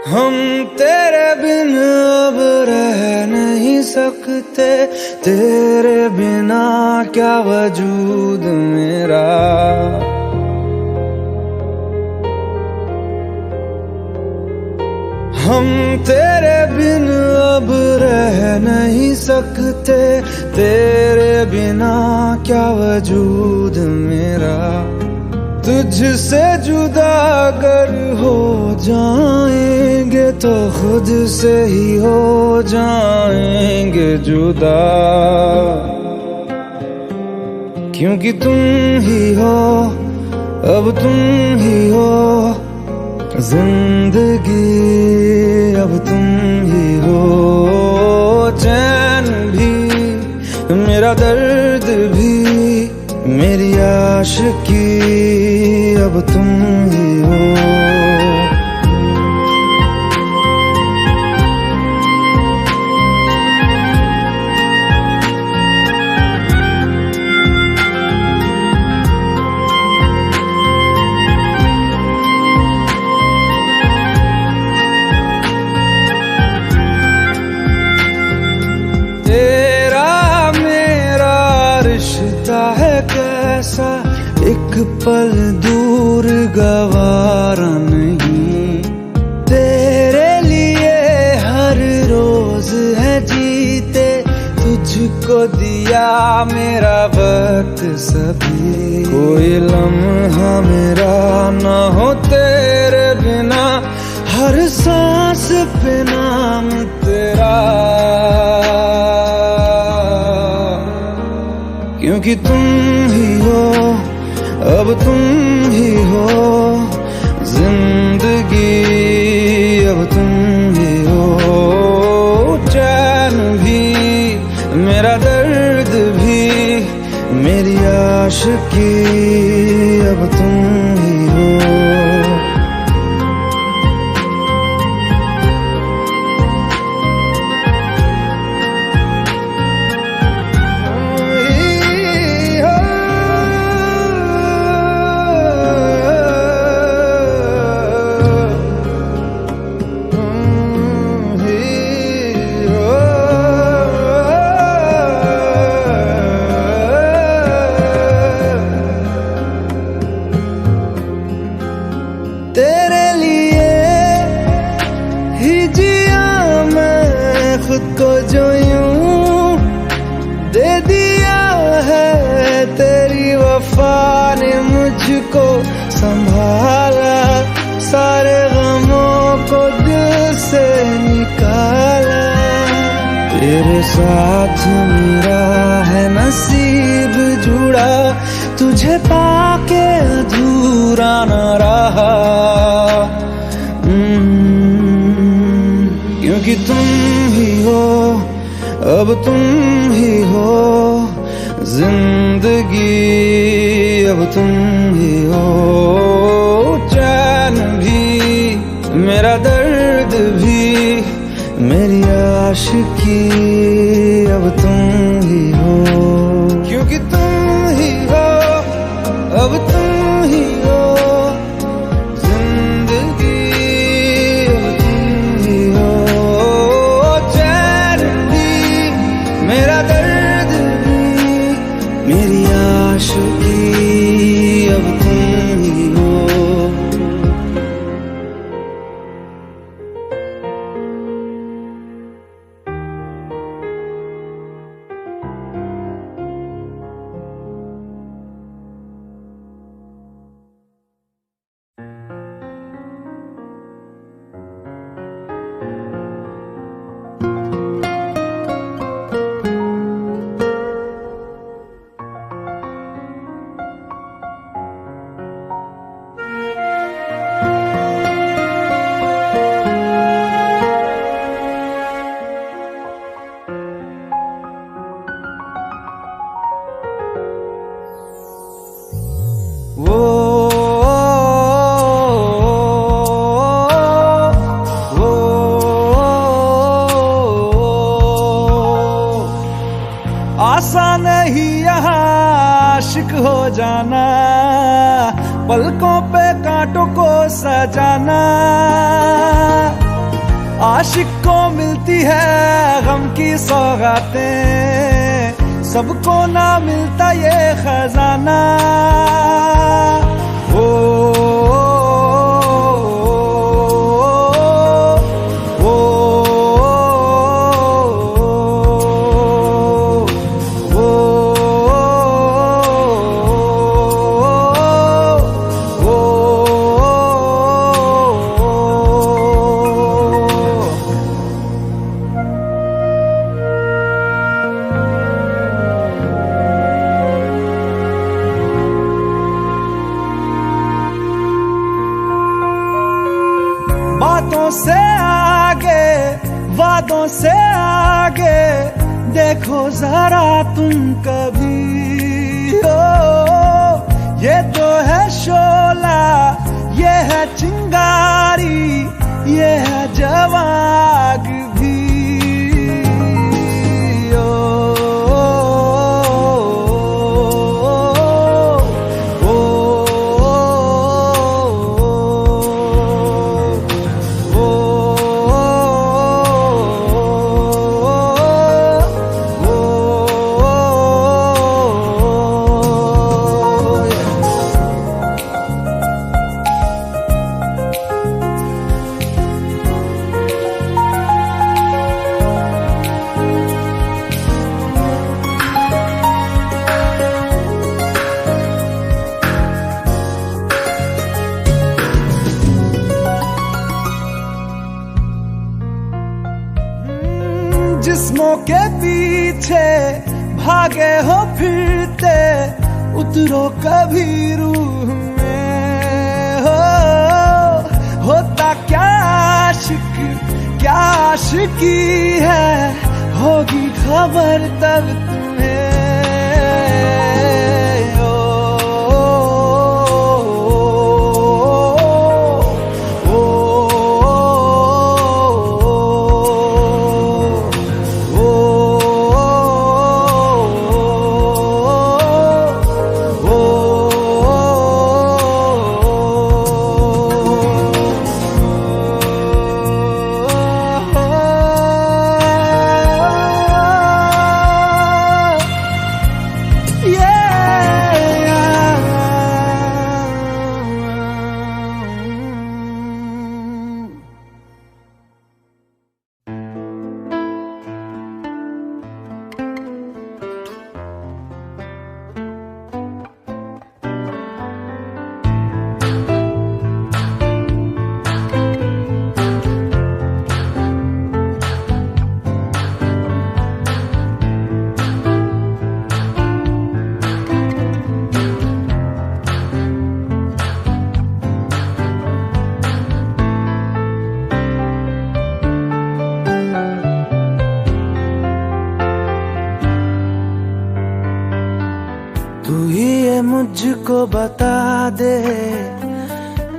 हम तेरे बिन अब रह नहीं सकते, तेरे बिना क्या वजूद मेरा। हम तेरे बिन अब रह नहीं सकते, तेरे बिना क्या वजूद मेरा। तुझसे जुदा अगर हो जाएंगे तो खुद से ही हो जाएंगे जुदा, क्योंकि तुम ही हो, अब तुम ही हो जिंदगी, अब तुम ही हो। चैन भी मेरा दर्द भी मेरी आशिकी, अब तुम ही हो। कैसा एक पल दूर गवारा नहीं, तेरे लिए हर रोज है जीते, तुझको दिया मेरा वक्त सभी। कोई लम्हा मेरा ना हो तेरे बिना, हर सांस पे नाम तेरा, क्योंकि तुम ही हो, अब तुम ही हो जिंदगी, अब तुम ही हो। चैन भी मेरा दर्द भी मेरी आशिकी, अब तुम ही हो। तेरे लिए ही जिया मैं खुद को, जो यूं दे दिया है तेरी वफा ने मुझको संभाला, सारे गमों को दिल से निकाला। तेरे साथ मेरा है नसीब जुड़ा, तुझे पाके अधूरा न रहा, क्योंकि तुम ही हो, अब तुम ही हो जिंदगी, अब तुम ही हो। चैन भी मेरा दर्द भी मेरी आशिकी, अब तुम ही हो, क्योंकि तुम ही हो, अब तुम ही हो जिंदगी, अब तुम ही हो। चैन भी मेरा दर्द भी मेरी आशिकी, अब तुम ही हो। आसान नहीं यहाँ आशिक हो जाना, पलकों पे कांटों को सजाना। आशिक को मिलती है गम की सौगातें, सबको ना मिलता ये खजाना। ओ बातों से आगे, वादों से आगे, देखो जरा तुम कभी। ओ ये तो है शोला, ये है चिंगारी, ये है जवाग भी। जिस्मों के पीछे भागे हो फिरते, उतरो कभी रूह में। होता क्या आशिक, क्या आशिकी है, होगी खबर तब तुम्हें। तू ही ये मुझको बता दे,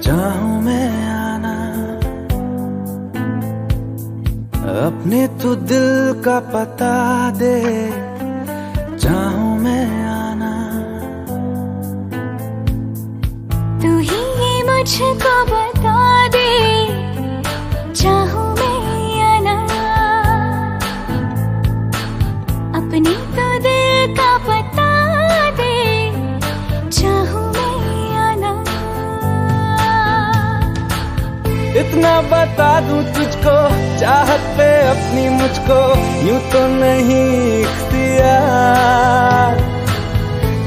चाहूं मैं आना अपने, तू दिल का पता दे, चाहूं मैं आना। तू ही ये मुझको बता दे, चाहूं मैं आना अपने, तो दिल का पता दे, चाहूं मैं आना। इतना बता दूं तुझको, चाहत पे अपनी मुझको यूं तो नहीं इख्तियार,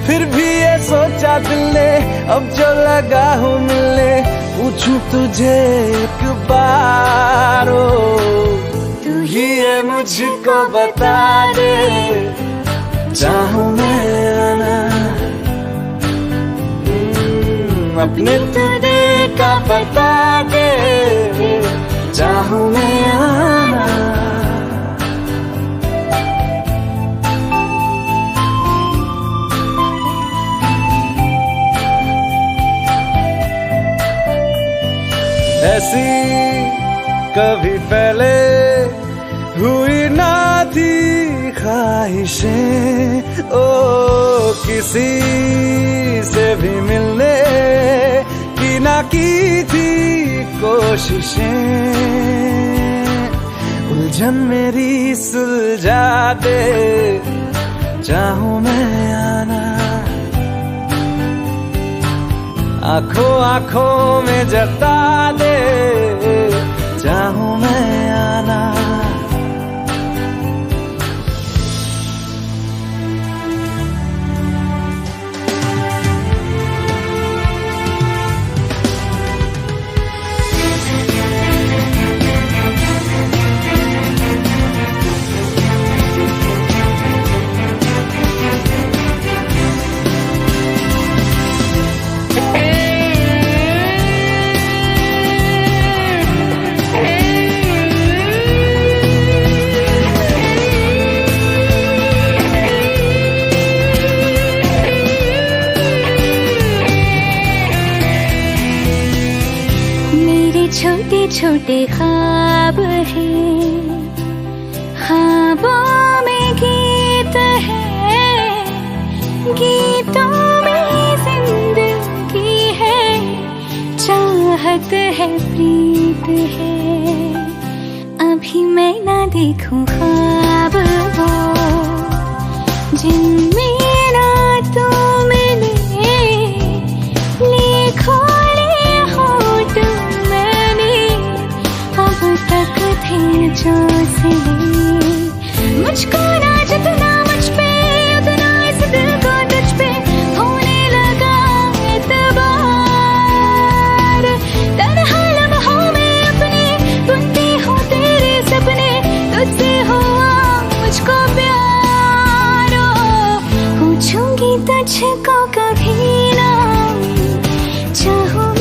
फिर भी ये सोचा दिल ने अब जो लगा हूँ मिलने, पूछूं तुझे एक बार। तू ही ये मुझको बता दे, चाहूं मैं आना अपने, तो दिल का पता दे, चाहूं मैं आना। ऐसी कभी पहले हुई ना थी ख्वाहिशें, ओ किसी से भी मिलने की ना की थी कोशिशें। उलझन मेरी सुलझा दे, चाहूं मैं आना आंखों आंखों में जता दे, चाहूं मैं आना। छोटे छोटे ख्वाब हैं, ख्वाबों में गीत है, गीतों में जिंदगी है, चाहत है, प्रीत है। अभी मैं ना देखूं ख्वाब वो जिनमें ना तू मिले, लिखो जो सिले मुझको ना जितना मुझ पे उतना इस दिल को तुझ पे होने लगा एतबार। तन्हा लम्हों में अपने बुनती हूँ तेरे सपने, तुझसे हुआ मुझको प्यार। पूछूंगी तुझको कभी ना, चाहूं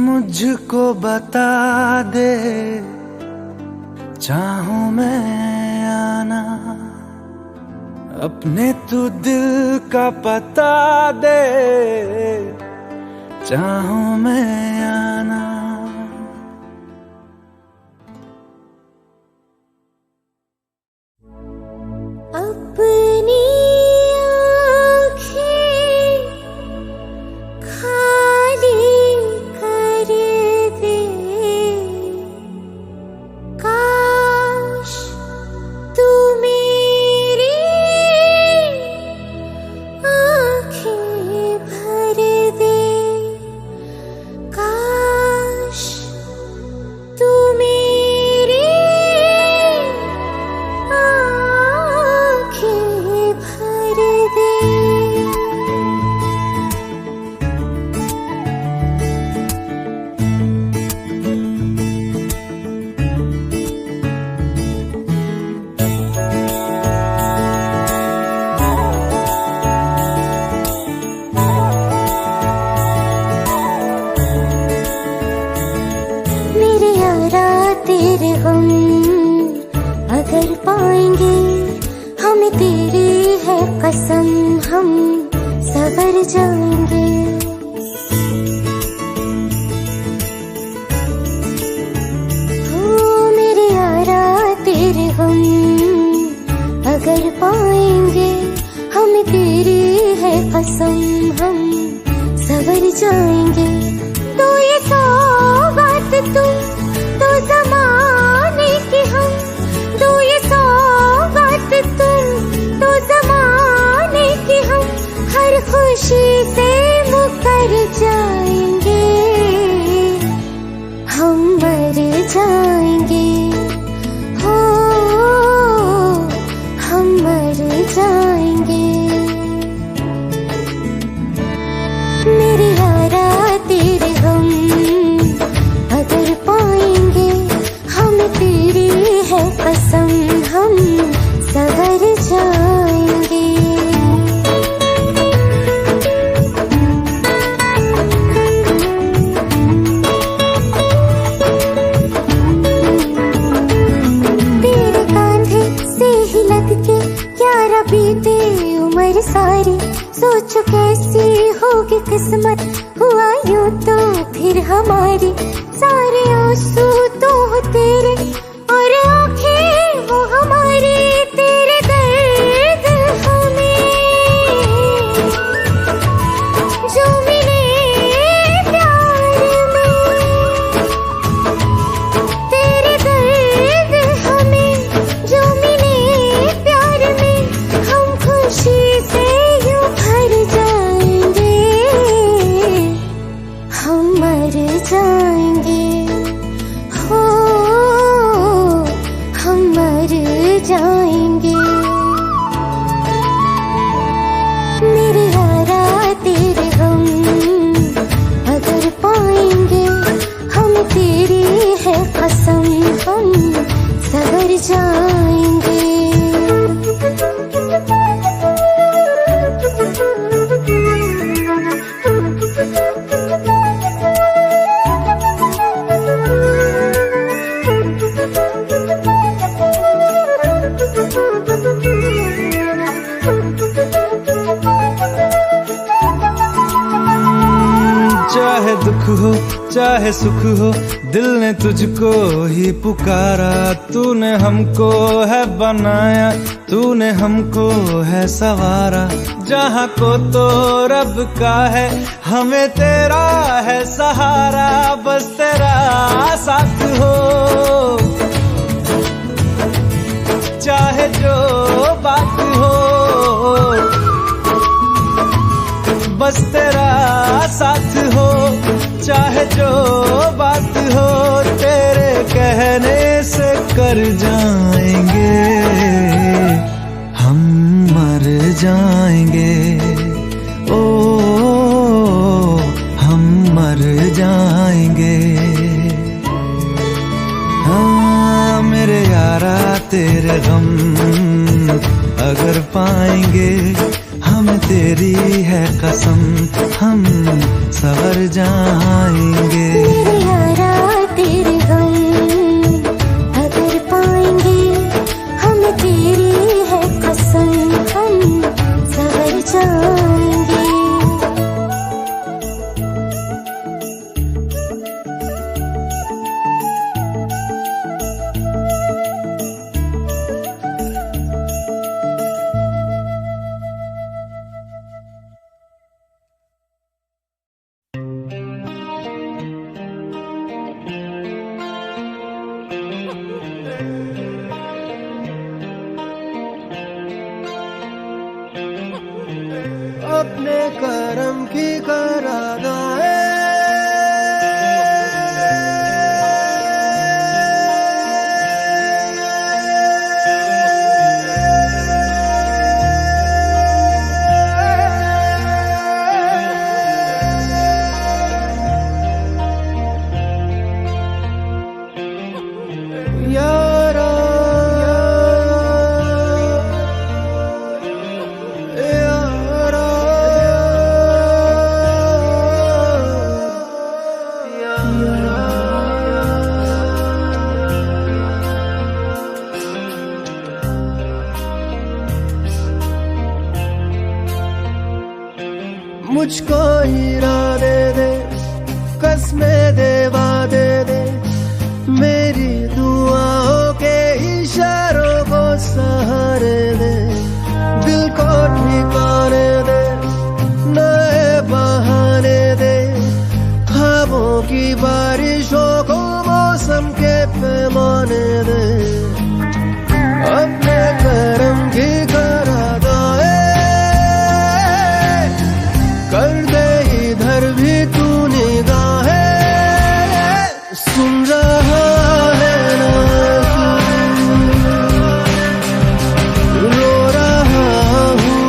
मुझको बता दे, चाहूं मैं आना अपने तू दिल का पता दे, चाहूं मैं आना। अपनी अगर पाएंगे हमें तेरी है कसम, हम सवर जाएंगे। हो मेरे यारा तेरे हम अगर पाएंगे हमें तेरी है कसम, हम सवर जाएंगे। तो ये सौगात तुम तो ज़माने की हम, तो ये सौगात तुम तो ज़माने की हम, हर खुशी से मुकर जाएंगे, हम मर जाएंगे। हो हम मर जाएंगे। मेरे यारा तेरे हम अगर जाएंगे। मेरे यारा तेरे हम अगर पाएंगे, हम तेरी है कसम हम सवर जाएंगे। चाहे दुख हो चाहे सुख हो, दिल ने तुझको ही पुकारा। तूने हमको है बनाया, तूने हमको है सवारा। जहाँ को तो रब का है, हमें तेरा है सहारा। बस तेरा साथ हो, चाहे जो बात हो। बस तेरा साथ हो, चाहे जो बात हो। तेरे कहने से कर जाएंगे, हम मर जाएंगे। ओ हम मर जाएंगे। हाँ मेरे यारा तेरे गम अगर पाएंगे, हम तेरी है कसम हम सवर जाएंगे। मेरे यारा तेरे गम अगर पाएंगे, हम तेरी है कसम हम सवर जाएंगे। अपने करम की करादाए, यारा मुझको हीरा दे दे, कसमें दे वादे दे। मेरी दुआओं के इशारों को सहारे दे। दिल को ठिकाने दे, नए बहाने दे। ख्वाबों की बारिशों को मौसम के पैमाने दे। अपने करम की करादाए कर दे, इधर भी तू निगाहें। सुन रहा है ना तू, रो रहा हूँ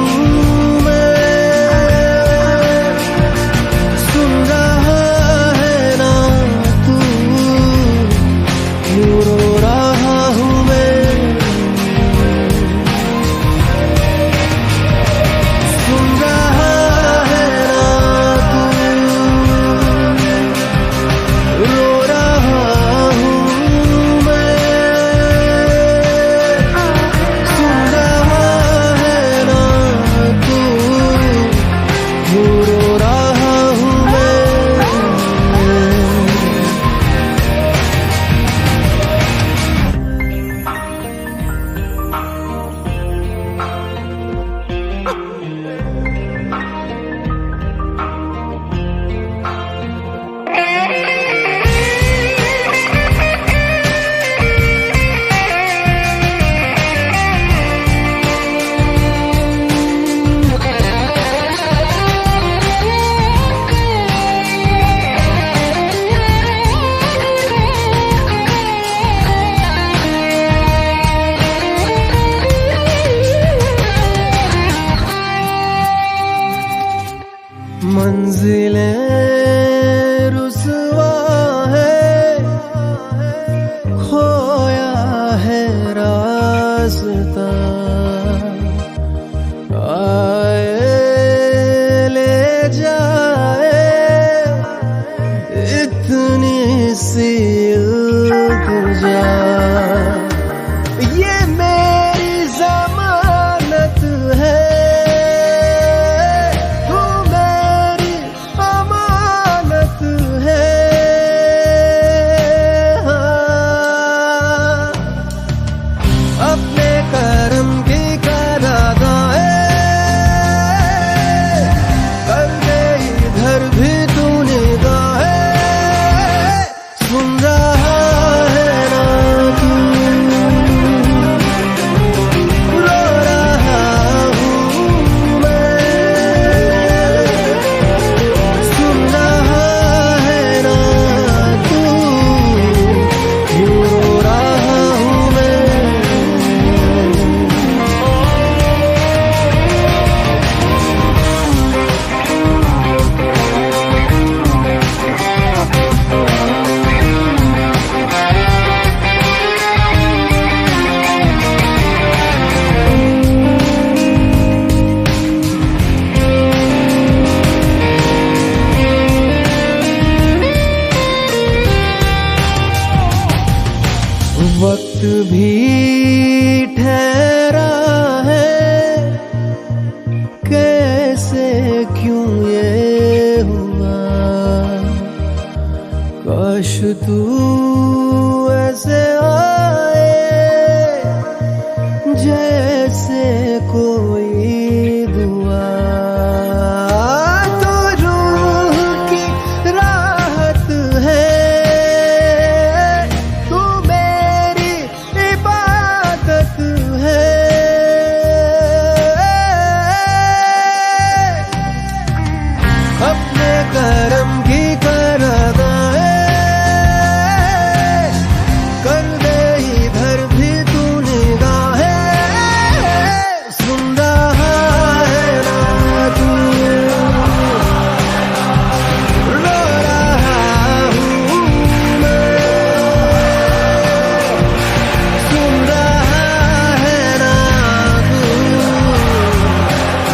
मंजिलें रुसवा है, खोया है रास्ता, आए ले जाए इतनी सी इल्तिजा। ये मेरी जमानत है, तू मेरी अमानत है। हाँ, अपने करम की करादाए कर दे इधर भी तू निगाहें। सुन रहा है ना तू, रो रहा हूँ मैं। सुन रहा है ना तू, रो रहा हूँ मैं। वक्त भी ठहरा है, कैसे क्यों ये हुआ। काश तू ऐसे आए जैसे कोई दुआ। तो रूह की राहत है, तू मेरी इबादत है। अपने करम की करादाए कर दे इधर भी तू निगाहें। सुन रहा है ना तू, रो रहा हूँ मैं। सुन रहा है ना तू,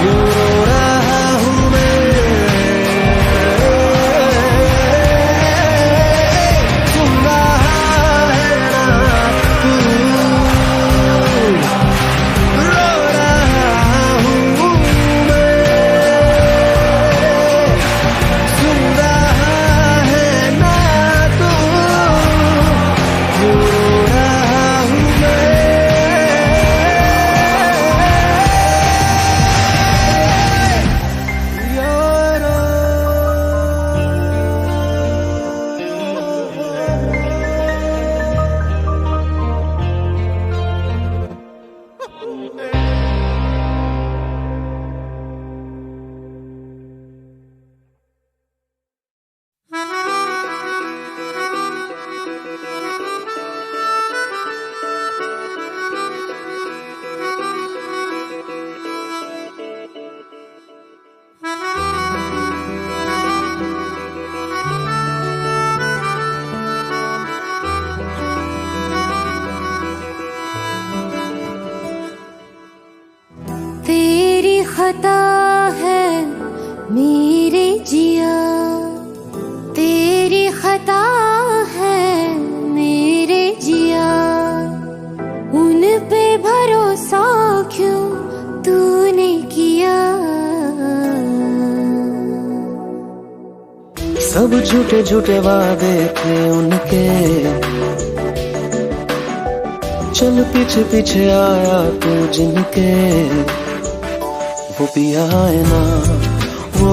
रो रहा हूँ मैं। सुन रहा है ना तू, रो रहा हूँ मैं। सुन रहा है ना तू, रो रहा हूँ मैं। यारा तेरी खता है मेरे जिया, तेरी खता है मेरे जिया। उन पे भरोसा क्यों तूने किया। सब झूठे झूठे वादे थे उनके, चल पीछे पीछे आया तू जिनके। वो पिया है ना, वो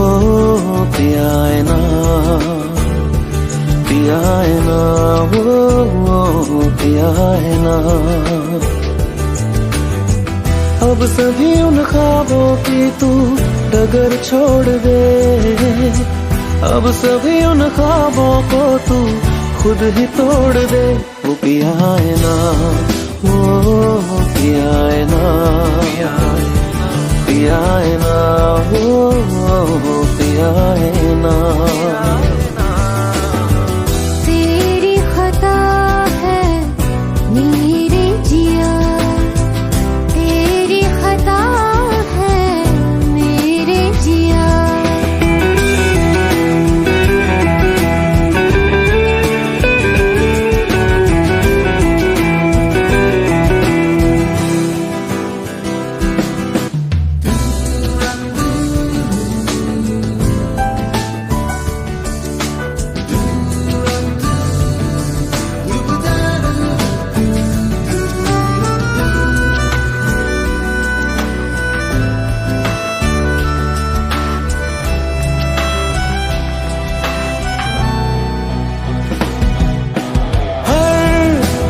पिया है ना, पिया है ना, वो पिया है ना। अब सभी उन ख्वाबों की तू डगर छोड़ दे। अब सभी उन ख्वाबों को तू खुद ही तोड़ दे। वो पिया है ना, वो पिया है ना, पिया है ना, वो पिया है ना। ना। तेरी खता है मेरे जिया, तेरी खता है मेरे जिया।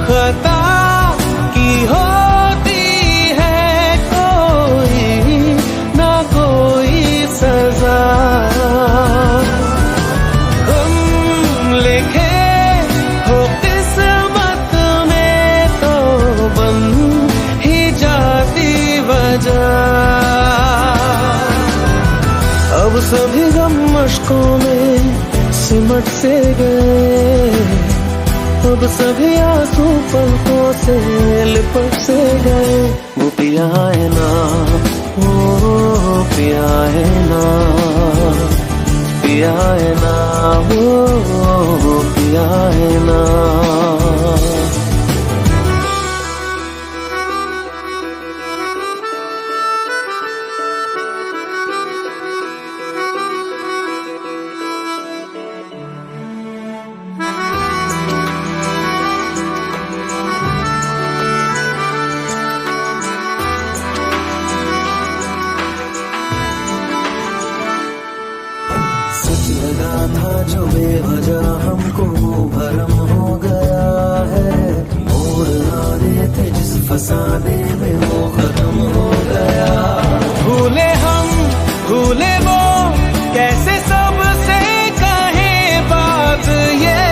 खता की होती है कोई ना कोई सजा, हम लिखे हो किस्मत में तो बन ही जाती वजह। अब सभी गम मशकों में सिमट से गए, अब सभी आंसू पलकों से लिपट से गए। वो पिया है ना, वो पिया है ना, पिया है ना, वो पिया है ना। सच लगा था जो बेवजह हमको वो भरम हो गया है, मोड़ आने थे जिस फसाने में वो खत्म हो गया। भूले हम भूले वो कैसे सबसे कहे बात ये,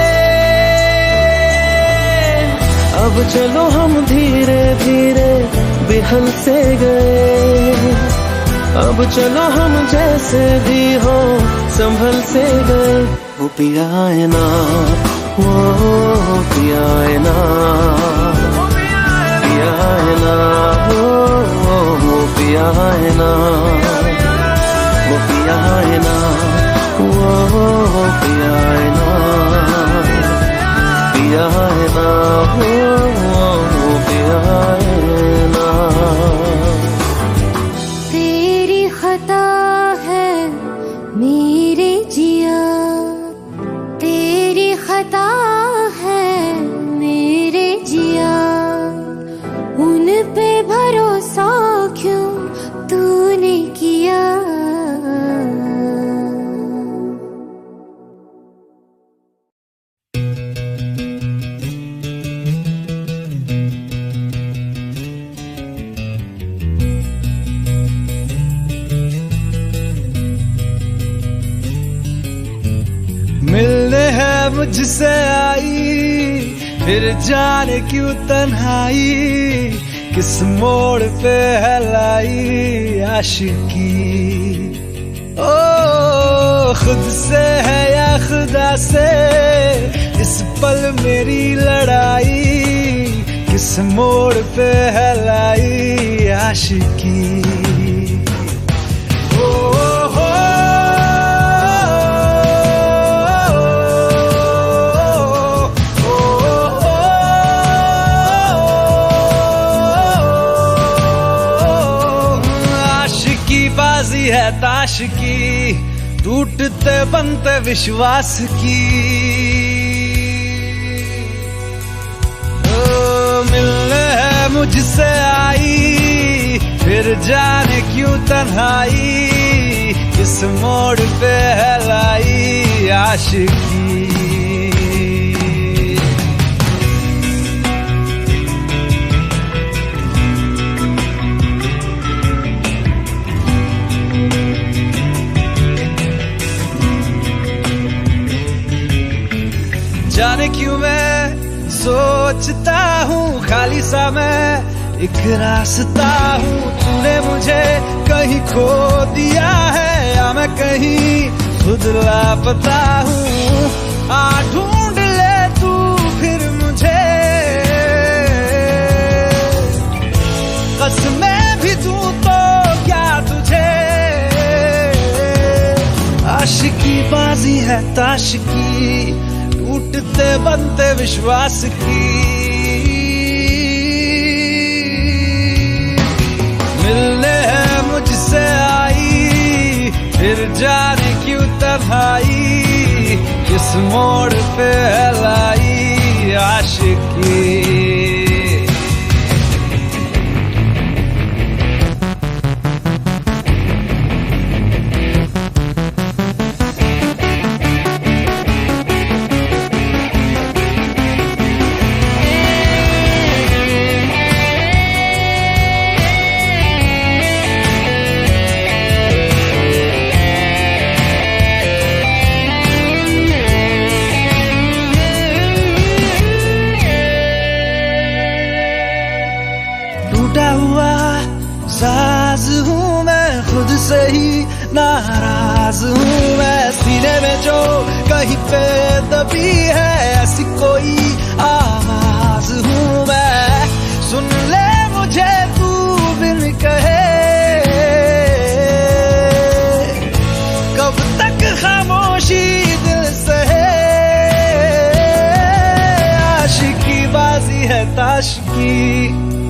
अब चलो हम धीरे धीरे बिहल से गए, अब चलो हम जैसे भी हो संभल से गए। वो पिया है ना, वो पिया है ना, पिया है ना, वो पिया है ना, वो पिया है ना, वो पिया है ना, पिया है ना, वो पिया है ना। तेरी खता है मेरे जिया, तेरी खता है मेरे जिया। उन पे भरोसा क्यों तूने किया। मिलने है मुझसे आई, फिर जाने क्यों तन्हाई, किस मोड़ पे है लाई आशिकी। ओ खुद से है या खुदा से इस पल मेरी लड़ाई, किस मोड़ पे है लाई आशिकी। बाजी है ताश की, टूटते बनते विश्वास की। मिलने है मुझसे आई, फिर जाने क्यों तन्हाई, किस मोड़ पे है लाई आशिकी। जाने क्यों मैं सोचता हूँ खाली सा मैं एक रास्ता हूँ, तूने मुझे कहीं खो दिया है या मैं कहीं खुद लापता हूँ, आ ढूंढ ले तू फिर मुझे, कसमें भी तू तो क्या तुझे। आशिकी बाजी है ताश की, टूटते बनते विश्वास की। मिलने है मुझसे आई, फिर जाने क्यों तन्हाई, किस मोड़ पे है लाई आशिकी। टूटा हुआ साज हूँ मैं, खुद से ही नाराज हूँ मैं। सीने में जो कहीं पे दबी है ऐसी कोई आवाज हूँ मैं। सुन ले मुझे तू बिन कहे, कब तक खामोशी दिल सहे। आशिकी बाजी है ताश की,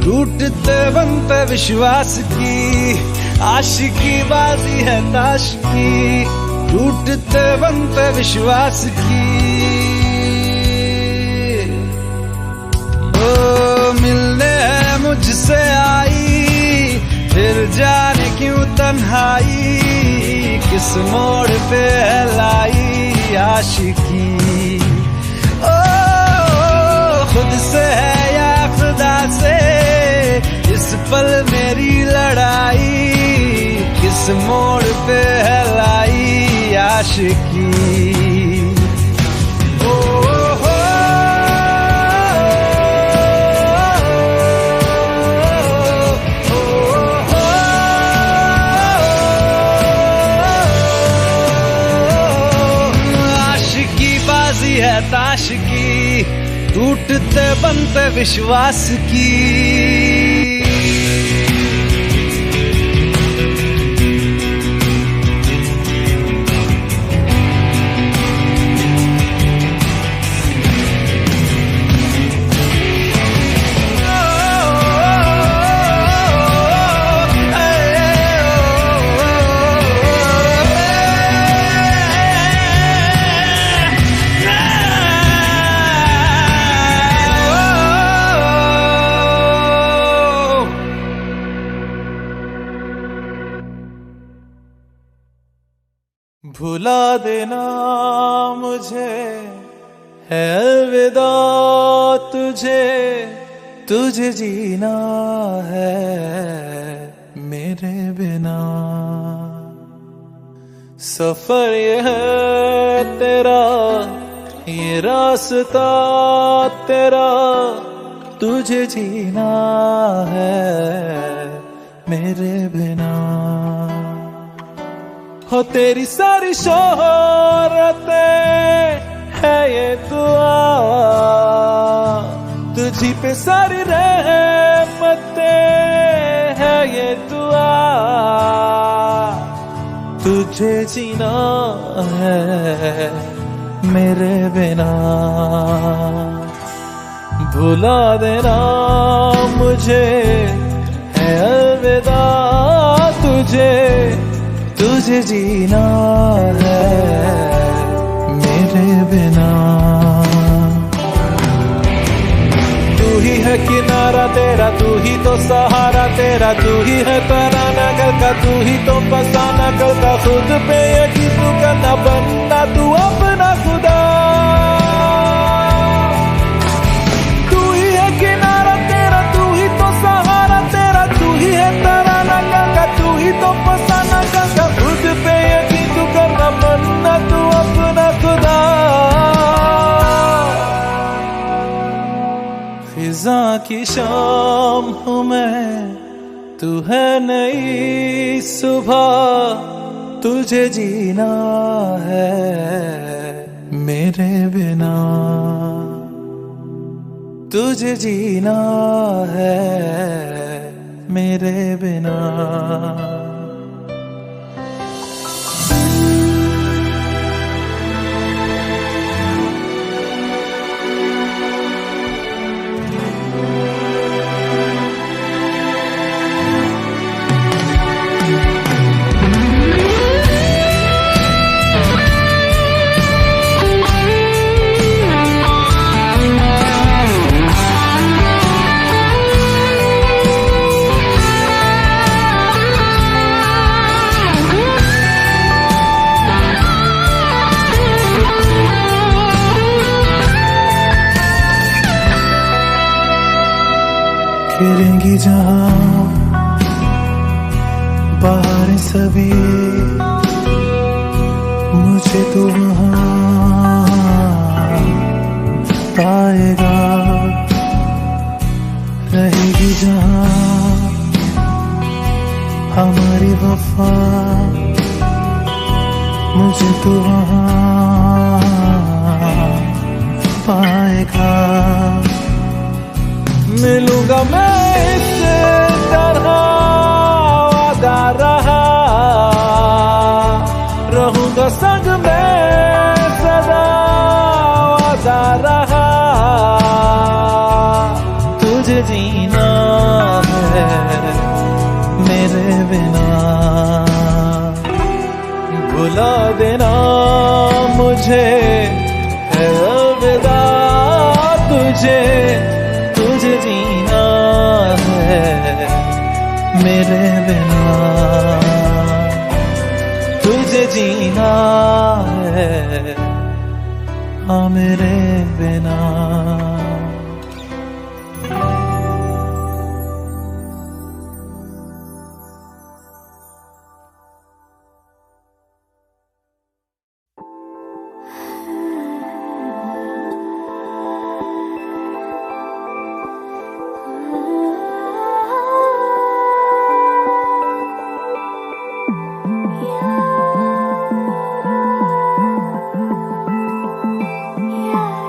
टूटते बनते विश्वास की। आशिकी बाजी है ताश की, टूटते बनते विश्वास की। ओ मिलने है मुझसे आई, फिर जाने क्यों तन्हाई, किस मोड़ पे है लाई आशिकी। ओ खुद से है या खुदा से, इस पल मेरी लड़ाई, किस मोड़ पे है लाई आशिकी। ओ हो आशिकी बाजी है ताश की, टूटते बनते विश्वास की। भुला देना मुझे है अलविदा तुझे, तुझे जीना है मेरे बिना। सफर ये है तेरा, ये रास्ता तेरा, तुझे जीना है मेरे बिना। हो तेरी सारी शोहरतें है ये दुआ, तुझी पे सारी रहमतें है ये दुआ। तुझे जीना है मेरे बिना। भुला देना मुझे है अलविदा तुझे, तुझे जीना है मेरे बिना। तू ही है किनारा तेरा, तू ही तो सहारा तेरा, तू ही है तराना कल का, तू ही तो फसाना कल का। खुद पे यकीन तू करना, बनना तू अपना खुदा। तू ही है किनारा तेरा, तू ही तो सहारा तेरा, तू ही है तराना कल का, तू ही तो फसाना कल का। खुद पे यकीन तू करना, बनना तू अपना खुदा। फिजा की शाम हूँ मैं, तू है नई सुबह, तुझे जीना है मेरे बिना, तुझे जीना है मेरे बिना। खेलेंगी जहां बाहर सभी, मुझे तो वहां पाएगा। रहेगी जहां हमारी वफा, मुझे तो वहां पाएगा। मिलूंगा मैं इस तरह वादा रहा, रहूंगा संग में सदा वादा रहा। तुझे जीना है मेरे बिना, भुला देना मुझे है अलविदा। तुझे तुझे जीना है मेरे बिना, तुझे जीना है हाँ मेरे बिना। Yeah.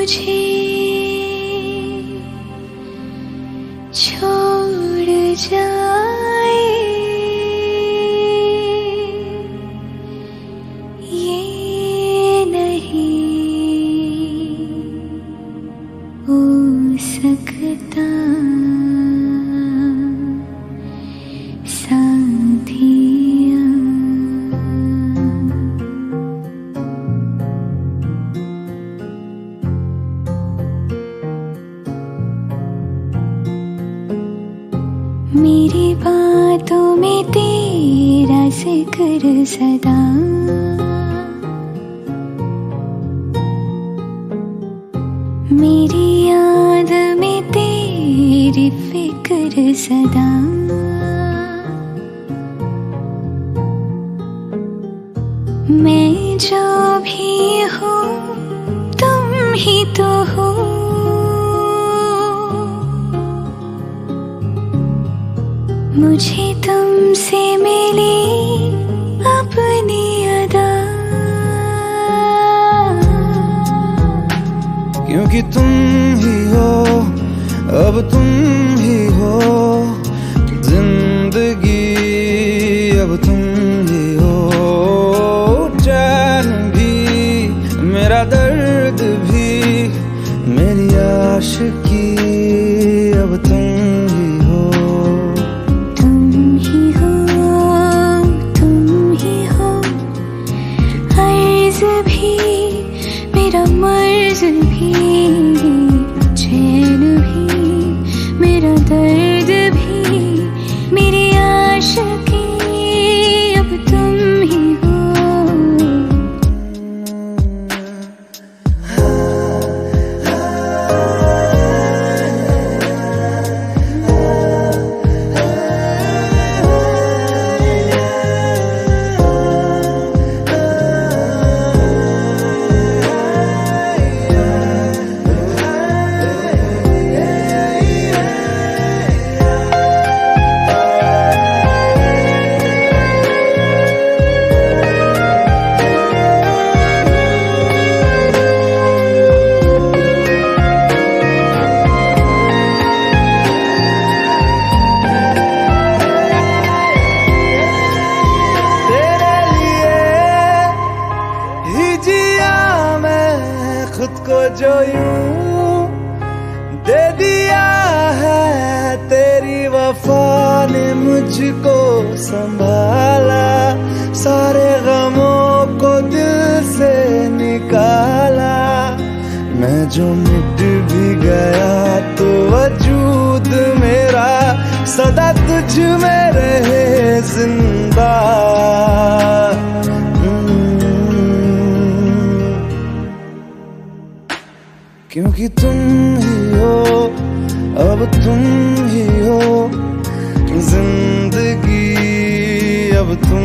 मुझे छोड़ जाए, ये नहीं हो सकता साथिया। मेरी बातों में तेरा जिक्र सदा, मेरी याद में तेरी फिक्र सदा। मैं जो भी हूँ तुम ही तो हो, मुझे तुमसे मिली अपनी अदा। क्योंकि तुम ही हो, अब तुम ही हो जिंदगी, अब तुम ही हो चैन भी, मेरा दर्द भी, मेरी आशिकी, अब तुम ही हो। तुम ही हो, तुम ही हो, अर्ज भी, मेरा मर्ज भी, चैन भी, मेरा दर्द भी, मेरी आशिकी, अब तुम ही हो। खुद को जो यूं दे दिया है, तेरी वफा ने मुझको संभाला, सारे गमों को दिल से निकाला। मैं जो मिट भी गया तो वजूद मेरा सदा तुझ में रहे जिंदा। क्योंकि तुम ही हो, अब तुम ही हो जिंदगी, अब तुम